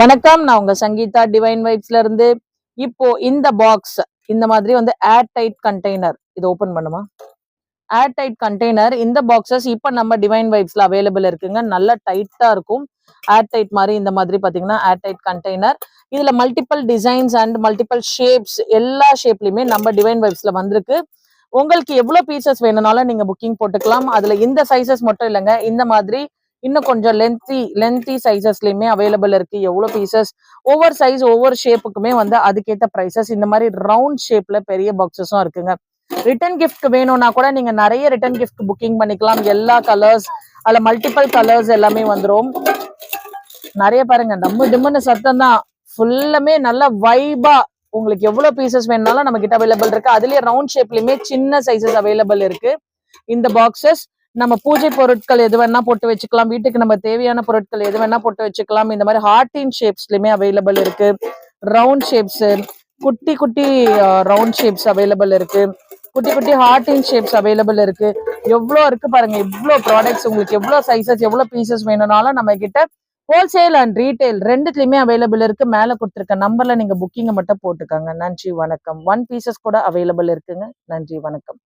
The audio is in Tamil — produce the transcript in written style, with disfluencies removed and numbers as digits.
வணக்கம், நான் உங்க சங்கீதா டிவைன் வைப்ஸ்ல இருந்து. இப்போ இந்த பாக்ஸ் இந்த மாதிரி வந்து ஏர் டைட் கண்டெய்னர், இது ஓபன் பண்ணுமா? ஏர் டைட் கண்டெய்னர், இந்த பாக்ஸஸ் இப்ப நம்ம டிவைன் வைப்ஸ்ல அவைலபிள் இருக்குங்க. நல்லா டைட்டா இருக்கும். ஏர் டைட் மாதிரி இந்த மாதிரி பாத்தீங்கன்னா ஏர் டைட் கண்டெய்னர். இதுல multiple designs and multiple shapes, எல்லா ஷேப்லயுமே நம்ம டிவைன் வைப்ஸ்ல வந்திருக்கு. உங்களுக்கு எவ்வளவு பீசஸ் வேணும்னாலும் நீங்க புக்கிங் போட்டுக்கலாம். அதுல இந்த சைசஸ் மட்டும் இல்லைங்க, இந்த மாதிரி இன்னும் கொஞ்சம் லென்த்தி சைசஸ்லயுமே அவைலபிள் இருக்கு. எவ்வளவு பீசஸ், ஒவ்வொரு சைஸ் ஒவ்வொரு ஷேப்புக்குமே வந்து அதுக்கேற்ற பிரைசஸ். இந்த மாதிரி ரவுண்ட் ஷேப்ல பெரிய பாக்ஸஸும் இருக்குங்க. ரிட்டர்ன் கிஃப்ட் வேணும்னா கூட நீங்க நிறைய ரிட்டர்ன் கிஃப்ட் புக்கிங் பண்ணிக்கலாம். எல்லா கலர்ஸ், அதுல மல்டிபிள் கலர்ஸ் எல்லாமே வந்துடும். நிறைய பாருங்க, நம்ம டிம்முன்னு சத்தம் தான், ஃபுல்லுமே நல்ல வைபா. உங்களுக்கு எவ்வளவு பீசஸ் வேணும்னாலும் நம்ம கிட்ட அவைலபிள் இருக்கு. அதுலயே ரவுண்ட் ஷேப்லயுமே சின்ன சைசஸ் அவைலபிள் இருக்கு. இந்த பாக்ஸஸ் நம்ம பூஜை பொருட்கள் எது வேணா போட்டு வச்சுக்கலாம். வீட்டுக்கு நம்ம தேவையான பொருட்கள் எது வேணா போட்டு வச்சுக்கலாம். இந்த மாதிரி ஹார்டின் ஷேப்ஸ்லயுமே அவைலபிள் இருக்கு. ரவுண்ட் ஷேப்ஸ், குட்டி குட்டி ரவுண்ட் ஷேப்ஸ் அவைலபிள் இருக்கு. குட்டி குட்டி ஹார்டின் ஷேப்ஸ் அவைலபிள் இருக்கு. எவ்வளோ இருக்கு பாருங்க, எவ்வளோ ப்ராடக்ட்ஸ். உங்களுக்கு எவ்வளோ சைசஸ் எவ்வளோ பீசஸ் வேணும்னாலும் நம்ம கிட்ட ஹோல்சேல் அண்ட் ரீட்டைல் ரெண்டுத்துலயுமே அவைலபிள் இருக்கு. மேல கொடுத்துருக்க நம்பர்ல நீங்க புக்கிங்கை மட்டும் போட்டுக்கோங்க. நன்றி வணக்கம். 1 பீசஸ் கூட அவைலபிள் இருக்குங்க. நன்றி வணக்கம்.